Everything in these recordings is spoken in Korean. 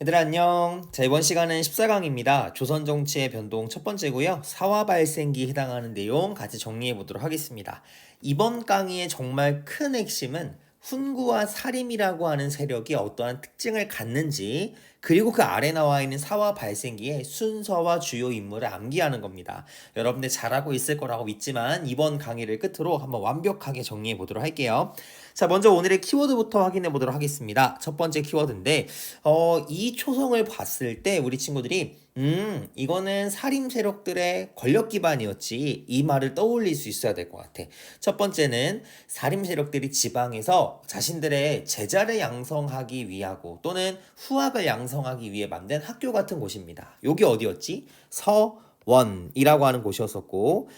얘들아 안녕. 자, 이번 시간은 14강입니다. 조선 정치의 변동 첫 번째고요. 사화 발생기에 해당하는 내용 같이 정리해 보도록 하겠습니다. 이번 강의의 정말 큰 핵심은 훈구와 사림이라고 하는 세력이 어떠한 특징을 갖는지, 그리고 그 아래 나와 있는 사화 발생기의 순서와 주요 인물을 암기하는 겁니다. 여러분들 잘하고 있을 거라고 믿지만 이번 강의를 끝으로 한번 완벽하게 정리해 보도록 할게요. 자, 먼저 오늘의 키워드부터 확인해 보도록 하겠습니다. 첫 번째 키워드인데 이 초성을 봤을 때 우리 친구들이 이거는 사림 세력들의 권력 기반이었지, 이 말을 떠올릴 수 있어야 될 것 같아. 첫 번째는 사림 세력들이 지방에서 자신들의 제자를 양성하기 위하고 또는 후학을 양성하기 위해 만든 학교 같은 곳입니다. 여기 어디였지? 서원이라고 하는 곳이었었고,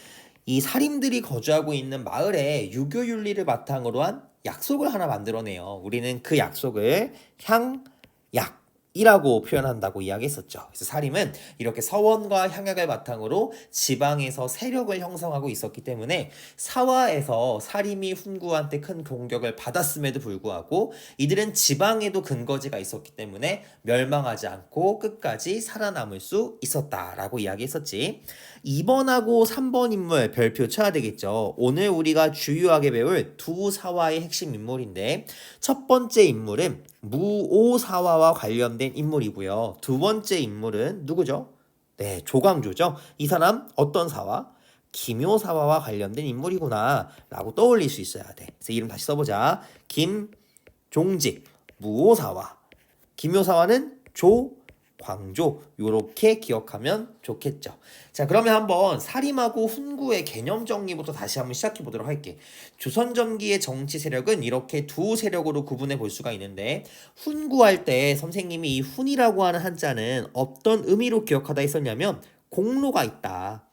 이 사림들이 거주하고 있는 마을에 유교 윤리를 바탕으로 한 약속을 하나 만들어내요. 우리는 그 약속을 향약이라고 표현한다고 이야기했었죠. 그래서 사림은 이렇게 서원과 향약을 바탕으로 지방에서 세력을 형성하고 있었기 때문에 사화에서 사림이 훈구한테 큰 공격을 받았음에도 불구하고 이들은 지방에도 근거지가 있었기 때문에 멸망하지 않고 끝까지 살아남을 수 있었다라고 이야기했었지. 2번하고 3번 인물 별표 쳐야 되겠죠. 오늘 우리가 주요하게 배울 두 사화의 핵심 인물인데, 첫 번째 인물은 무오사화와 관련된 인물이고요. 두 번째 인물은 누구죠? 네, 조광조죠. 이 사람 어떤 사화? 김효사화와 관련된 인물이구나 라고 떠올릴 수 있어야 돼. 그래서 이름 다시 써보자. 김종직, 무오사화. 김효사화는 조광조, 요렇게 기억하면 좋겠죠. 자, 그러면 한번 사림하고 훈구의 개념 정리부터 다시 한번 시작해 보도록 할게. 조선 전기의 정치 세력은 이렇게 두 세력으로 구분해 볼 수가 있는데, 훈구할 때 선생님이 이 훈이라고 하는 한자는 어떤 의미로 기억하다 했었냐면, 공로가 있다,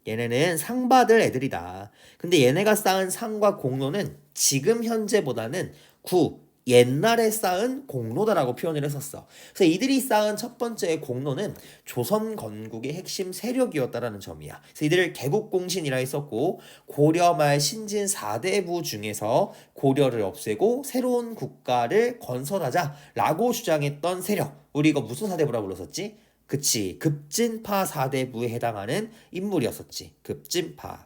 얘네는 상 받을 애들이다. 근데 얘네가 쌓은 상과 공로는 지금 현재보다는 옛날에 쌓은 공로다라고 표현을 했었어. 그래서 이들이 쌓은 첫 번째 공로는 조선 건국의 핵심 세력이었다라는 점이야. 그래서 이들을 개국공신이라 했었고, 고려 말 신진 4대부 중에서 고려를 없애고 새로운 국가를 건설하자라고 주장했던 세력. 우리 이거 무슨 4대부라고 불렀었지? 그치, 급진파 4대부에 해당하는 인물이었었지. 급진파.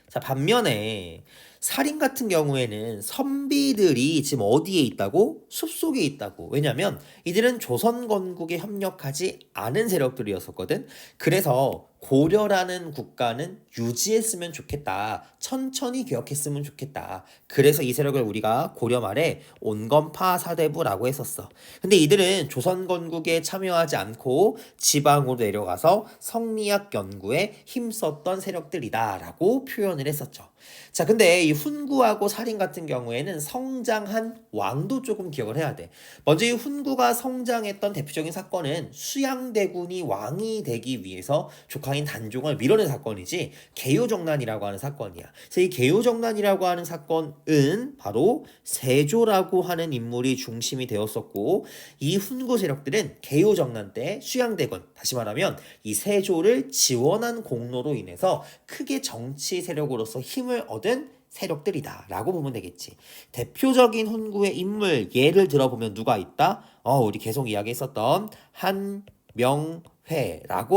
자, 반면에 살인 같은 경우에는 선비들이 지금 어디에 있다고? 숲속에 있다고. 왜냐면 이들은 조선 건국에 협력하지 않은 세력들이었었거든. 그래서 고려라는 국가는 유지했으면 좋겠다, 천천히 기억했으면 좋겠다. 그래서 이 세력을 우리가 고려 말에 온건파 사대부라고 했었어. 근데 이들은 조선 건국에 참여하지 않고 지방으로 내려가서 성리학 연구에 힘썼던 세력들이다라고 표현을 했었죠. 자, 근데 이 훈구하고 살인 같은 경우에는 성장한 왕도 조금 기억을 해야 돼. 먼저 이 훈구가 성장했던 대표적인 사건은 수양대군이 왕이 되기 위해서 조카인 단종을 밀어낸 사건이지, 개요정난이라고 하는 사건이야. 그래서 이 개요정난이라고 하는 사건은 바로 세조라고 하는 인물이 중심이 되었었고, 이 훈구 세력들은 개요정난 때 수양대군, 다시 말하면 이 세조를 지원한 공로로 인해서 크게 정치 세력으로서 힘을 얻은 세력들이다 라고 보면 되겠지. 대표적인 훈구의 인물 예를 들어보면 누가 있다? 우리 계속 이야기했었던 한명회라고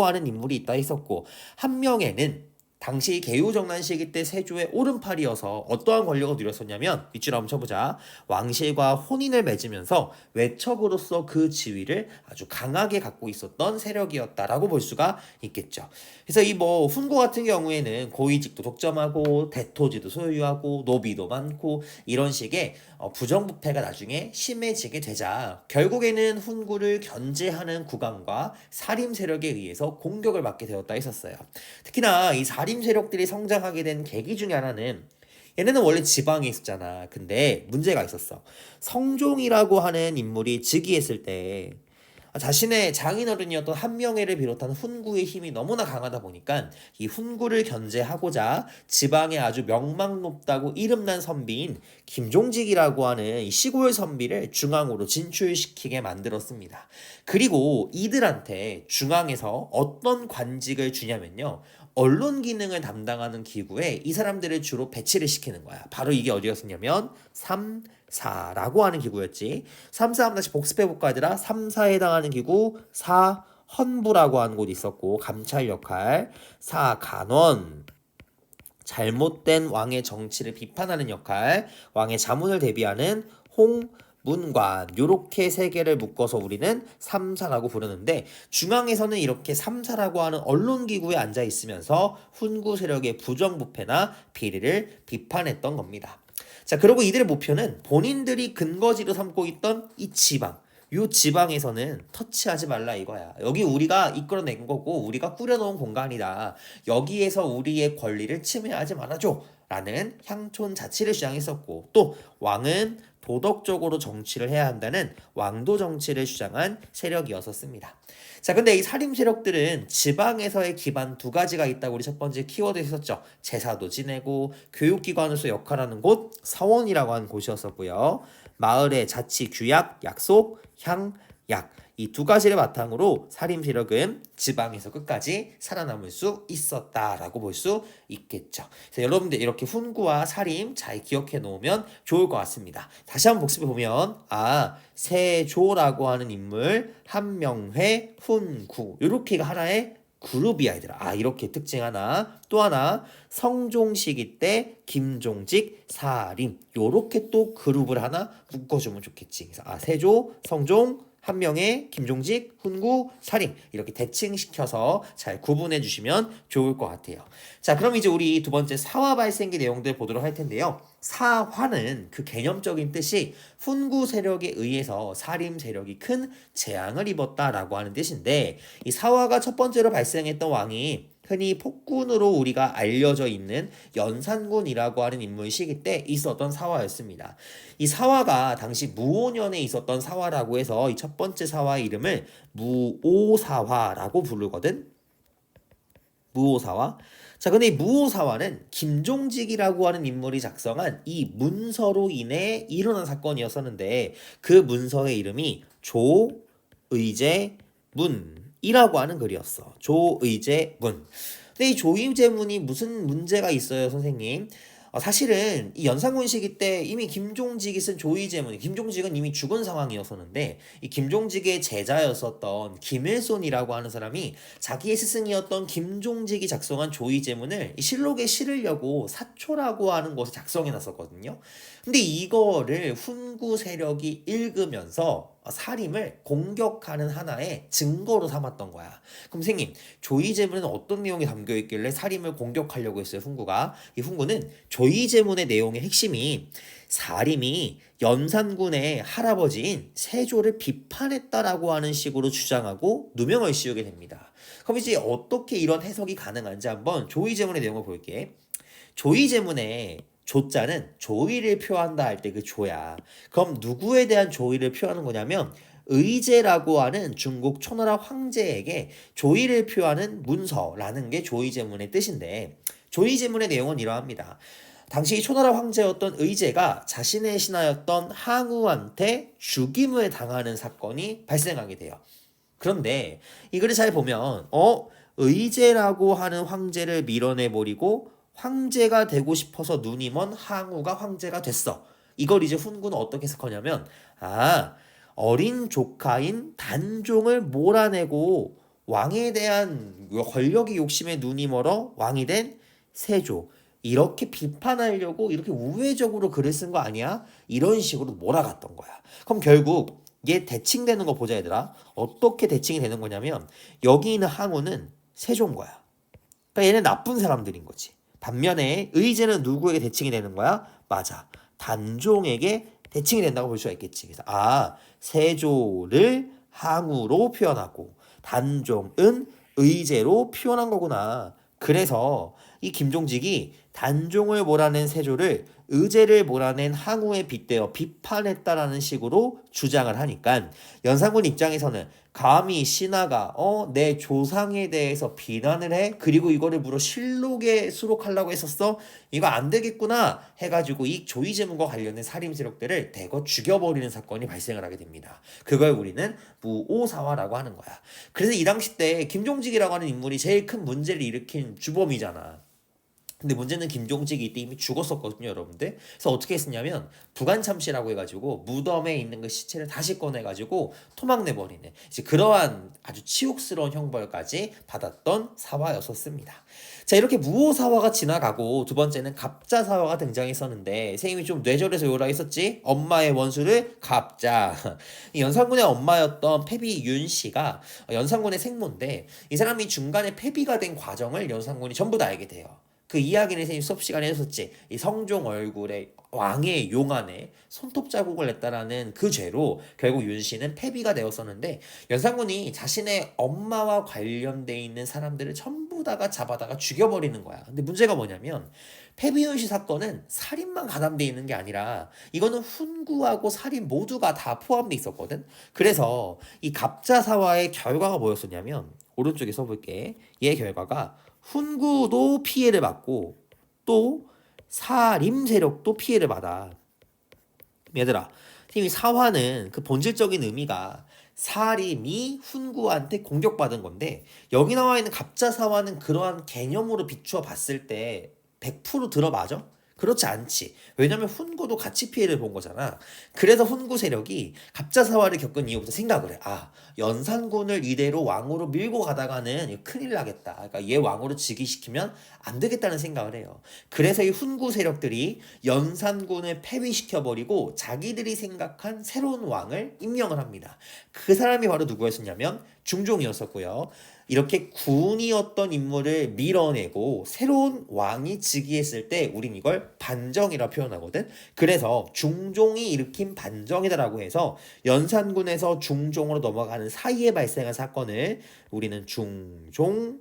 하는 인물이 있다 했었고, 한명회는 당시 개요정난 시기 때 세조의 오른팔이어서 어떠한 권력을 누렸었냐면, 밑줄 한번 쳐보자. 왕실과 혼인을 맺으면서 외척으로서 그 지위를 아주 강하게 갖고 있었던 세력이었다라고 볼 수가 있겠죠. 그래서 이 훈구 같은 경우에는 고위직도 독점하고 대토지도 소유하고 노비도 많고 이런 식의 부정부패가 나중에 심해지게 되자 결국에는 훈구를 견제하는 국왕과 사림 세력에 의해서 공격을 받게 되었다 했었어요. 특히나 이 사림 세력들이 성장하게 된 계기 중에 하나는, 얘네는 원래 지방에 있었잖아. 근데 문제가 있었어. 성종이라고 하는 인물이 즉위했을 때 자신의 장인어른이었던 한명회를 비롯한 훈구의 힘이 너무나 강하다 보니까 이 훈구를 견제하고자 지방에 아주 명망 높다고 이름난 선비인 김종직이라고 하는 이 시골 선비를 중앙으로 진출시키게 만들었습니다. 그리고 이들한테 중앙에서 어떤 관직을 주냐면요, 언론 기능을 담당하는 기구에 이 사람들을 주로 배치를 시키는 거야. 바로 이게 어디였었냐면 4라고 하는 기구였지. 3, 4 한번 다시 복습해볼까 얘들아. 3, 4에 해당하는 기구 4 헌부라고 하는 곳이 있었고 감찰 역할. 4 간원 잘못된 왕의 정치를 비판하는 역할, 왕의 자문을 대비하는 홍문관 요렇게 세 개를 묶어서 우리는 3사라고 부르는데 중앙에서는 이렇게 3사라고 하는 언론기구에 앉아 있으면서 훈구 세력의 부정부패나 비리를 비판했던 겁니다. 자, 그리고 이들의 목표는 본인들이 근거지로 삼고 있던 이 지방, 요 지방에서는 터치하지 말라 이거야. 여기 우리가 이끌어낸 거고 우리가 꾸려놓은 공간이다. 여기에서 우리의 권리를 침해하지 말아줘 라는 향촌 자치를 주장했었고 또 왕은 도덕적으로 정치를 해야 한다는 왕도 정치를 주장한 세력이었었습니다. 자, 근데 이 살림 세력들은 지방에서의 기반 두 가지가 있다고 우리 첫 번째 키워드 했었죠. 제사도 지내고 교육기관으로서 역할하는 곳 사원이라고 하는 곳이었었고요. 마을의 자치 규약, 약속, 향약 이 두 가지를 바탕으로 살림 세력은 지방에서 끝까지 살아남을 수 있었다라고 볼 수 있겠죠. 그래서 여러분들 이렇게 훈구와 살림 잘 기억해 놓으면 좋을 것 같습니다. 다시 한번 복습해 보면 세조라고 하는 인물, 한명회, 훈구 이렇게가 하나의 그룹이야 얘들아. 이렇게 특징 하나. 또 하나 성종시기 때 김종직, 사림 요렇게 또 그룹을 하나 묶어주면 좋겠지. 그래서 세조, 성종, 한명회, 김종직, 훈구, 사림 이렇게 대칭시켜서 잘 구분해 주시면 좋을 것 같아요. 자, 그럼 이제 우리 두 번째 사화 발생기 내용들 보도록 할 텐데요. 사화는 그 개념적인 뜻이 훈구 세력에 의해서 사림 세력이 큰 재앙을 입었다라고 하는 뜻인데 이 사화가 첫 번째로 발생했던 왕이 흔히 폭군으로 우리가 알려져 있는 연산군이라고 하는 인물 시기 때 있었던 사화였습니다. 이 사화가 당시 무오년에 있었던 사화라고 해서 이 첫 번째 사화의 이름을 무오사화라고 부르거든. 무오사화. 자, 근데 이 무오사화는 김종직이라고 하는 인물이 작성한 이 문서로 인해 일어난 사건이었었는데 그 문서의 이름이 조의제문이라고 하는 글이었어. 조의제문. 근데 이 조의제문이 무슨 문제가 있어요, 선생님? 사실은 이 연산군 시기 때 이미 김종직이 쓴 조의제문, 김종직은 이미 죽은 상황이었었는데 이 김종직의 제자였었던 김일손이라고 하는 사람이 자기의 스승이었던 김종직이 작성한 조의제문을 이 실록에 실으려고 사초라고 하는 곳에 작성해 놨었거든요. 근데 이거를 훈구 세력이 읽으면서 사림을 공격하는 하나의 증거로 삼았던 거야. 그럼 선생님, 조의제문에는 어떤 내용이 담겨 있길래 사림을 공격하려고 했어요, 훈구가? 이 훈구는 조의제문의 내용의 핵심이 사림이 연산군의 할아버지인 세조를 비판했다라고 하는 식으로 주장하고 누명을 씌우게 됩니다. 그럼 이제 어떻게 이런 해석이 가능한지 한번 조의제문의 내용을 볼게. 조의제문의 조자는 조의를 표한다 할 때 그 조야. 그럼 누구에 대한 조의를 표하는 거냐면 의제라고 하는 중국 초나라 황제에게 조의를 표하는 문서라는 게 조의제문의 뜻인데 조의제문의 내용은 이러합니다. 당시 초나라 황제였던 의제가 자신의 신하였던 항우한테 죽임을 당하는 사건이 발생하게 돼요. 그런데 이 글을 잘 보면 의제라고 하는 황제를 밀어내버리고 황제가 되고 싶어서 눈이 먼 항우가 황제가 됐어. 이걸 이제 훈구는 어떻게 해석하냐면 어린 조카인 단종을 몰아내고 왕에 대한 권력의 욕심에 눈이 멀어 왕이 된 세조 이렇게 비판하려고 이렇게 우회적으로 글을 쓴 거 아니야? 이런 식으로 몰아갔던 거야. 그럼 결국 얘 대칭되는 거 보자 얘들아. 어떻게 대칭이 되는 거냐면 여기 있는 항우는 세조인 거야. 그러니까 얘는 나쁜 사람들인 거지. 반면에 의제는 누구에게 대칭이 되는 거야? 맞아. 단종에게 대칭이 된다고 볼 수가 있겠지. 그래서 세조를 항우로 표현하고 단종은 의제로 표현한 거구나. 그래서 이 김종직이 단종을 몰아낸 세조를 의제를 몰아낸 항우에 빗대어 비판했다라는 식으로 주장을 하니까 연산군 입장에서는 감히 신하가 내 조상에 대해서 비난을 해? 그리고 이거를 물어 실록에 수록하려고 했었어? 이거 안 되겠구나 해가지고 이 조의제문과 관련된 살인 세력들을 대거 죽여버리는 사건이 발생을 하게 됩니다. 그걸 우리는 무오사화라고 하는 거야. 그래서 이 당시 때 김종직이라고 하는 인물이 제일 큰 문제를 일으킨 주범이잖아. 근데 문제는 김종직이 이때 이미 죽었었거든요, 여러분들. 그래서 어떻게 했었냐면 부관참시라고 해가지고 무덤에 있는 그 시체를 다시 꺼내가지고 토막 내버리는 이제 그러한 아주 치욕스러운 형벌까지 받았던 사화였었습니다. 자, 이렇게 무오사화가 지나가고 두 번째는 갑자사화가 등장했었는데 선생님이 좀 뇌절해서 요라 했었지. 엄마의 원수를 갑자. 이 연산군의 엄마였던 패비 윤 씨가 연산군의 생모인데 이 사람이 중간에 패비가 된 과정을 연산군이 전부 다 알게 돼요. 그 이야기를 선생님 수업 시간에 했었지. 이 성종 얼굴에 왕의 용 안에 손톱 자국을 냈다라는 그 죄로 결국 윤 씨는 패비가 되었었는데 연산군이 자신의 엄마와 관련돼 있는 사람들을 전부 다가 잡아다가 죽여버리는 거야. 근데 문제가 뭐냐면 패비윤 씨 사건은 살인만 가담돼 있는 게 아니라 이거는 훈구하고 살인 모두가 다 포함돼 있었거든. 그래서 이 갑자사화의 결과가 뭐였었냐면 오른쪽에 써볼게. 얘 결과가 훈구도 피해를 받고 또 사림 세력도 피해를 받아. 얘들아, 이 사화는 그 본질적인 의미가 사림이 훈구한테 공격받은 건데 여기 나와 있는 갑자사화는 그러한 개념으로 비추어 봤을 때 100% 들어맞아? 그렇지 않지. 왜냐면 훈구도 같이 피해를 본 거잖아. 그래서 훈구 세력이 갑자사화를 겪은 이후부터 생각을 해. 아, 연산군을 이대로 왕으로 밀고 가다가는 큰일 나겠다. 그러니까 얘 왕으로 즉위시키면 안 되겠다는 생각을 해요. 그래서 이 훈구 세력들이 연산군을 폐위시켜버리고 자기들이 생각한 새로운 왕을 임명을 합니다. 그 사람이 바로 누구였었냐면 중종이었었고요. 이렇게 군이었던 인물을 밀어내고 새로운 왕이 즉위했을 때 우린 이걸 반정이라 표현하거든. 그래서 중종이 일으킨 반정이다라고 해서 연산군에서 중종으로 넘어가는 사이에 발생한 사건을 우리는 중종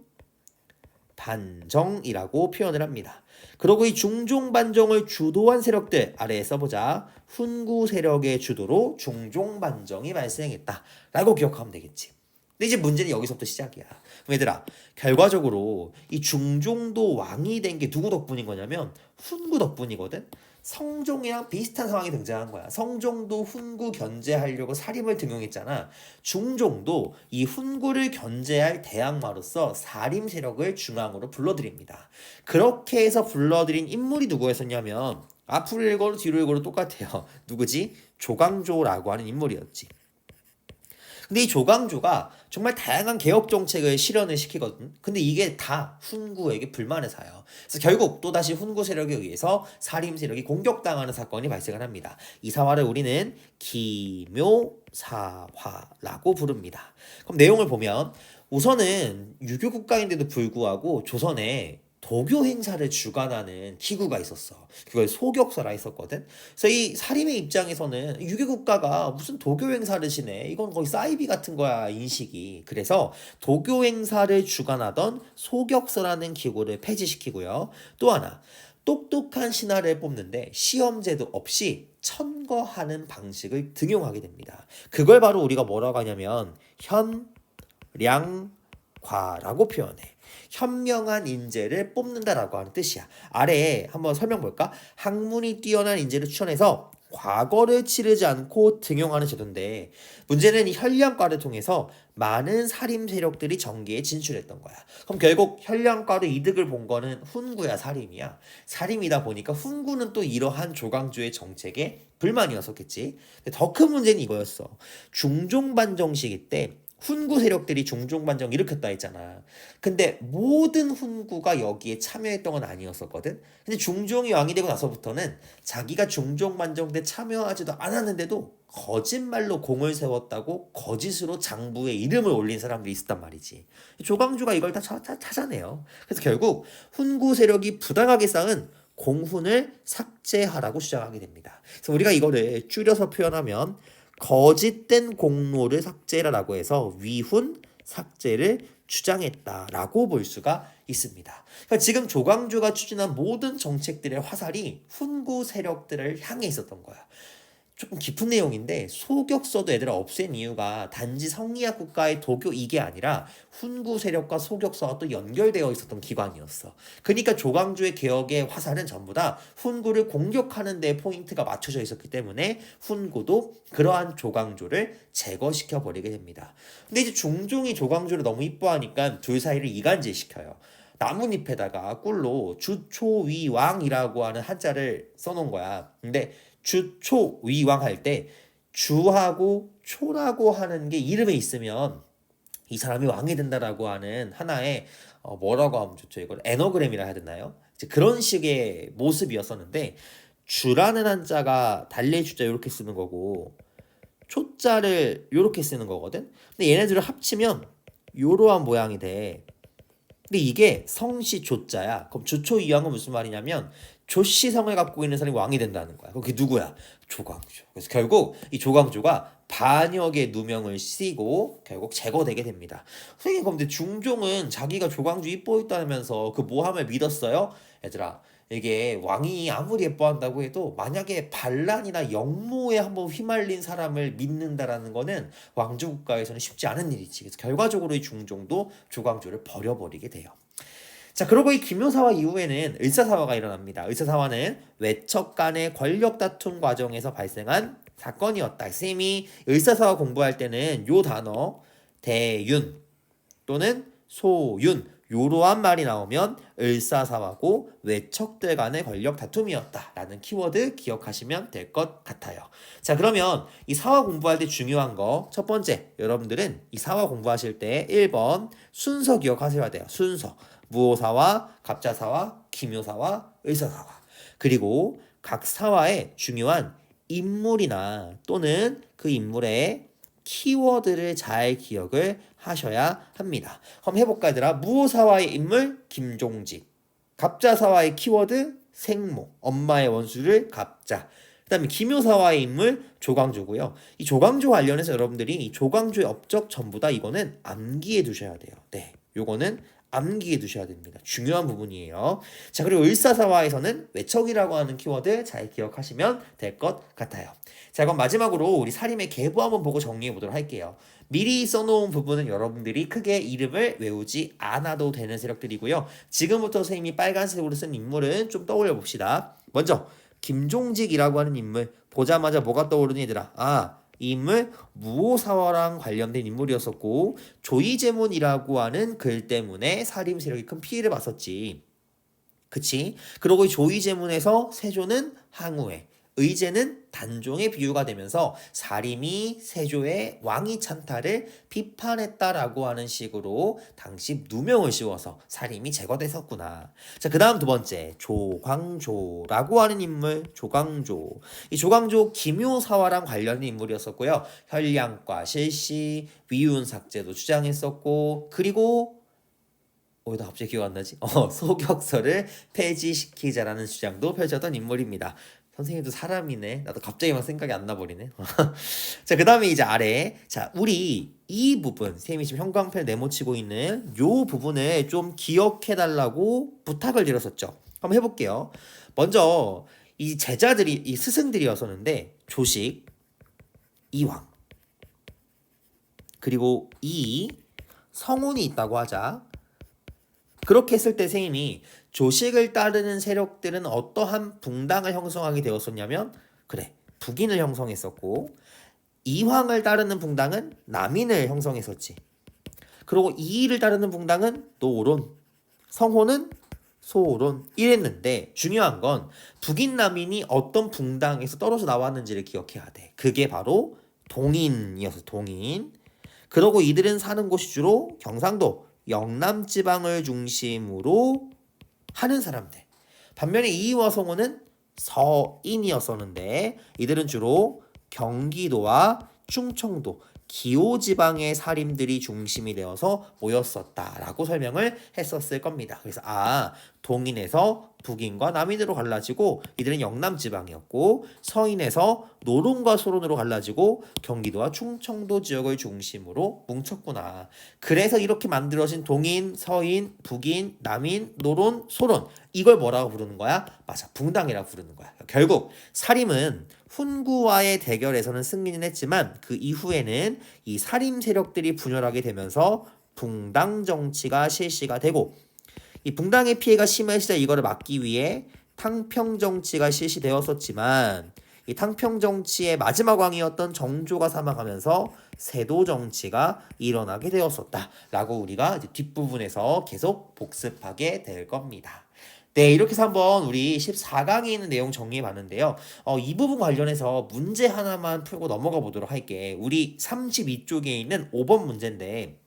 반정이라고 표현을 합니다. 그리고 이 중종 반정을 주도한 세력들 아래에 써보자. 훈구 세력의 주도로 중종 반정이 발생했다라고 기억하면 되겠지. 근데 이제 문제는 여기서부터 시작이야. 얘들아, 결과적으로 이 중종도 왕이 된 게 누구 덕분인 거냐면 훈구 덕분이거든. 성종이랑 비슷한 상황이 등장한 거야. 성종도 훈구 견제하려고 사림을 등용했잖아. 중종도 이 훈구를 견제할 대항마로서 사림 세력을 중앙으로 불러들입니다. 그렇게 해서 불러들인 인물이 누구였었냐면 앞으로 읽어도 뒤로 읽어도 똑같아요. 누구지? 조광조라고 하는 인물이었지. 근데 이 조광조가 정말 다양한 개혁 정책을 실현을 시키거든. 근데 이게 다 훈구에게 불만을 사요. 그래서 결국 또다시 훈구 세력에 의해서 사림 세력이 공격당하는 사건이 발생을 합니다. 이 사화를 우리는 기묘사화라고 부릅니다. 그럼 내용을 보면 우선은 유교 국가인데도 불구하고 조선에 도교 행사를 주관하는 기구가 있었어. 그걸 소격사라 했었거든. 그래서 이 사림의 입장에서는 유교 국가가 무슨 도교 행사를 지내? 이건 거의 사이비 같은 거야, 인식이. 그래서 도교 행사를 주관하던 소격사라는 기구를 폐지시키고요. 또 하나, 똑똑한 신하를 뽑는데 시험제도 없이 천거하는 방식을 등용하게 됩니다. 그걸 바로 우리가 뭐라고 하냐면 현량과라고 표현해. 현명한 인재를 뽑는다라고 하는 뜻이야. 아래에 한번 설명 볼까? 학문이 뛰어난 인재를 추천해서 과거를 치르지 않고 등용하는 제도인데 문제는 이 현량과를 통해서 많은 사림 세력들이 정계에 진출했던 거야. 그럼 결국 현량과로 이득을 본 거는 훈구야, 사림이야. 사림이다 보니까 훈구는 또 이러한 조광조의 정책에 불만이었었겠지. 더 큰 문제는 이거였어. 중종반정 시기 때 훈구 세력들이 중종반정 일으켰다 했잖아. 근데 모든 훈구가 여기에 참여했던 건 아니었었거든. 근데 중종이 왕이 되고 나서부터는 자기가 중종반정 때 참여하지도 않았는데도 거짓말로 공을 세웠다고 거짓으로 장부에 이름을 올린 사람들이 있었단 말이지. 조광조가 이걸 다 찾아내요. 그래서 결국 훈구 세력이 부당하게 쌓은 공훈을 삭제하라고 주장하게 됩니다. 그래서 우리가 이거를 줄여서 표현하면 거짓된 공로를 삭제라고 해서 위훈 삭제를 주장했다라고 볼 수가 있습니다. 그러니까 지금 조광조가 추진한 모든 정책들의 화살이 훈구 세력들을 향해 있었던 거야. 조금 깊은 내용인데 소격서도 얘들아 없앤 이유가 단지 성리학 국가의 도교 이게 아니라 훈구 세력과 소격서가 또 연결되어 있었던 기관이었어. 그러니까 조광조의 개혁의 화살은 전부 다 훈구를 공격하는 데 포인트가 맞춰져 있었기 때문에 훈구도 그러한 조광조를 제거시켜 버리게 됩니다. 근데 이제 중종이 조광조를 너무 이뻐하니까 둘 사이를 이간질시켜요. 나뭇잎에다가 꿀로 주초위왕이라고 하는 한자를 써놓은 거야. 근데 주초위왕 할 때 주하고 초라고 하는 게 이름에 있으면 이 사람이 왕이 된다라고 하는 하나의 뭐라고 하면 좋죠? 이걸 에너그램이라 해야 되나요? 이제 그런 식의 모습이었었는데 주라는 한자가 달래주자 이렇게 쓰는 거고 초자를 이렇게 쓰는 거거든. 근데 얘네들을 합치면 요러한 모양이 돼. 근데 이게 성씨 조자야. 그럼 주초이왕은 무슨 말이냐면 조씨성을 갖고 있는 사람이 왕이 된다는 거야. 그게 누구야? 조광조. 그래서 결국 이 조광조가 반역의 누명을 씌고 결국 제거되게 됩니다. 선생님, 근데 중종은 자기가 조광조 이뻐했다면서 그 모함을 믿었어요? 얘들아, 이게 왕이 아무리 예뻐한다고 해도 만약에 반란이나 역모에 한번 휘말린 사람을 믿는다라는 거는 왕조 국가에서는 쉽지 않은 일이지. 그래서 결과적으로 이 중종도 조광조를 버려버리게 돼요. 자, 그리고 이 김효사화 이후에는 을사사화가 일어납니다. 을사사화는 외척 간의 권력 다툼 과정에서 발생한 사건이었다. 쌤이 을사사화 공부할 때는 요 단어 대윤 또는 소윤 요러한 말이 나오면 을사사화고 외척들 간의 권력 다툼이었다라는 키워드 기억하시면 될 것 같아요. 자, 그러면 이 사화 공부할 때 중요한 거 첫 번째, 여러분들은 이 사화 공부하실 때 1번 순서 기억하셔야 돼요. 순서. 무오사화, 갑자사화, 기묘사화, 을사사화. 그리고 각 사화의 중요한 인물이나 또는 그 인물의 키워드를 잘 기억을 하셔야 합니다. 한번 해볼까 얘들아? 무오사화의 인물 김종직, 갑자사화의 키워드 생모, 엄마의 원수를 갑자. 그 다음에 기묘사화의 인물 조광조고요. 이 조광조 관련해서 여러분들이 이 조광조의 업적 전부 다 이거는 암기해 두셔야 돼요. 네, 요거는 암기해 두셔야 됩니다. 중요한 부분이에요. 자, 그리고 을사사화에서는 외척이라고 하는 키워드 잘 기억하시면 될 것 같아요. 자, 그럼 마지막으로 우리 사림의 계보 한번 보고 정리해 보도록 할게요. 미리 써놓은 부분은 여러분들이 크게 이름을 외우지 않아도 되는 세력들이고요. 지금부터 선생님이 빨간색으로 쓴 인물은 좀 떠올려 봅시다. 먼저 김종직이라고 하는 인물 보자마자 뭐가 떠오르니 얘들아? 이 인물 무오사화랑 관련된 인물이었었고 조이제문이라고 하는 글 때문에 사림 세력이 큰 피해를 봤었지. 그치? 그리고 이 조이제문에서 세조는 항우에, 의제는 단종의 비유가 되면서 사림이 세조의 왕위 찬탈을 비판했다라고 하는 식으로 당시 누명을 씌워서 사림이 제거됐었구나. 자, 그 다음 두 번째 조광조라고 하는 인물 조광조. 이 조광조 기묘사화랑 관련된 인물이었었고요. 혈량과 실시, 위운삭제도 주장했었고 그리고 나 갑자기 기억 안 나지? 소격서를 폐지시키자라는 주장도 펼쳤던 인물입니다. 선생님도 사람이네. 나도 갑자기 막 생각이 안 나버리네. 자, 그 다음에 이제 아래. 자, 우리 이 부분, 선생님이 지금 형광펜을 네모치고 있는 요 부분을 좀 기억해달라고 부탁을 드렸었죠. 한번 해볼게요. 먼저 이 제자들이, 이 스승들이었었는데 조식, 이황, 그리고 이 성운이 있다고 하자. 그렇게 했을 때 선생님이 조식을 따르는 세력들은 어떠한 붕당을 형성하게 되었었냐면 그래, 북인을 형성했었고 이황을 따르는 붕당은 남인을 형성했었지. 그리고 이의를 따르는 붕당은 노론, 성호는 소론 이랬는데 중요한 건 북인 남인이 어떤 붕당에서 떨어져 나왔는지를 기억해야 돼. 그게 바로 동인이어서 동인. 그러고 이들은 사는 곳이 주로 경상도 영남 지방을 중심으로 하는 사람들. 반면에 이의와 성호는 서인이었었는데 이들은 주로 경기도와 충청도 기호 지방의 사림들이 중심이 되어서 모였었다라고 설명을 했었을 겁니다. 그래서 동인에서 북인과 남인으로 갈라지고 이들은 영남 지방이었고 서인에서 노론과 소론으로 갈라지고 경기도와 충청도 지역을 중심으로 뭉쳤구나. 그래서 이렇게 만들어진 동인, 서인, 북인, 남인, 노론, 소론 이걸 뭐라고 부르는 거야? 맞아, 붕당이라고 부르는 거야. 결국 사림은 훈구와의 대결에서는 승리는 했지만 그 이후에는 이 사림 세력들이 분열하게 되면서 붕당 정치가 실시가 되고 이 붕당의 피해가 심해지자 이거를 막기 위해 탕평 정치가 실시되었었지만 이 탕평 정치의 마지막 왕이었던 정조가 사망하면서 세도 정치가 일어나게 되었었다라고 우리가 이제 뒷부분에서 계속 복습하게 될 겁니다. 네, 이렇게 해서 한번 우리 14강에 있는 내용 정리해 봤는데요. 이 부분 관련해서 문제 하나만 풀고 넘어가 보도록 할게. 우리 32쪽에 있는 5번 문제인데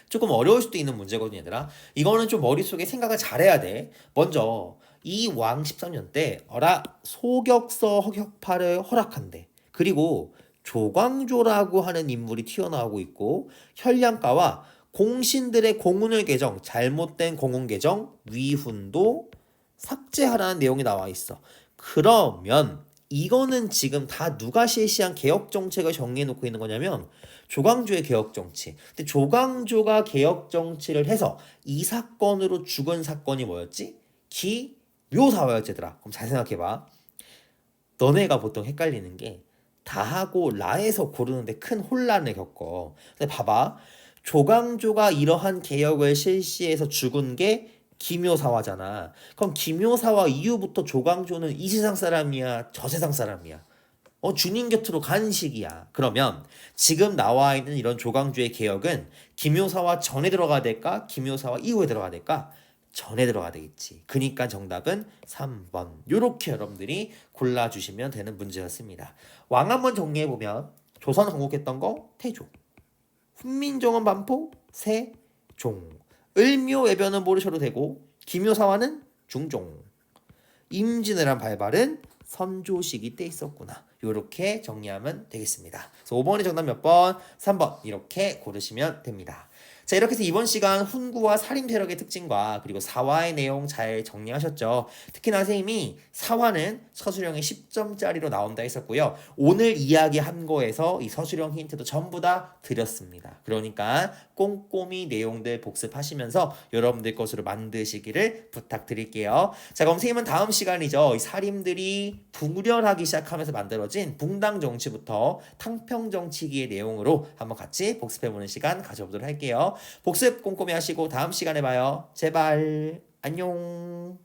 조금 어려울 수도 있는 문제거든요, 얘들아. 이거는 좀 머릿속에 생각을 잘해야 돼. 먼저 이 왕 13년 때 어라 소격서 허격파를 허락한대. 그리고 조광조라고 하는 인물이 튀어나오고 있고 현량가와 공신들의 공운을 개정, 잘못된 공운 개정, 위훈도 삭제하라는 내용이 나와 있어. 그러면 이거는 지금 다 누가 실시한 개혁 정책을 정리해 놓고 있는 거냐면 조광조의 개혁 정치. 근데 조광조가 개혁 정치를 해서 이 사건으로 죽은 사건이 뭐였지? 기묘사화였지더라. 그럼 잘 생각해 봐. 너네가 보통 헷갈리는 게 다하고 라에서 고르는데 큰 혼란을 겪어. 근데 봐봐. 조광조가 이러한 개혁을 실시해서 죽은 게 기묘사화잖아. 그럼 기묘사화 이후부터 조광조는 이 세상 사람이야, 저 세상 사람이야. 주님 곁으로 가는 시기야. 그러면 지금 나와 있는 이런 조광조의 개혁은 기묘사화 전에 들어가야 될까? 기묘사화 이후에 들어가야 될까? 전에 들어가야 되겠지. 그러니까 정답은 3번. 요렇게 여러분들이 골라주시면 되는 문제였습니다. 왕 한번 정리해보면 조선 건국했던 거 태조, 훈민정음 반포 세종, 을묘외변은 모르셔도 되고 기묘사화는 중종, 임진왜란 발발은 선조시기 때 있었구나. 요렇게 정리하면 되겠습니다. 그래서 5번의 정답 몇 번? 3번 이렇게 고르시면 됩니다. 자, 이렇게 해서 이번 시간 훈구와 살인 세력의 특징과 그리고 사화의 내용 잘 정리하셨죠? 특히나 선생님이 사화는 서술형이 10점짜리로 나온다 했었고요. 오늘 이야기한 거에서 이 서술형 힌트도 전부 다 드렸습니다. 그러니까 꼼꼼히 내용들 복습하시면서 여러분들 것으로 만드시기를 부탁드릴게요. 자, 그럼 선생님은 다음 시간이죠. 이 사림들이 분열하기 시작하면서 만들어진 붕당 정치부터 탕평 정치기의 내용으로 한번 같이 복습해보는 시간 가져보도록 할게요. 복습 꼼꼼히 하시고 다음 시간에 봐요. 제발 안녕.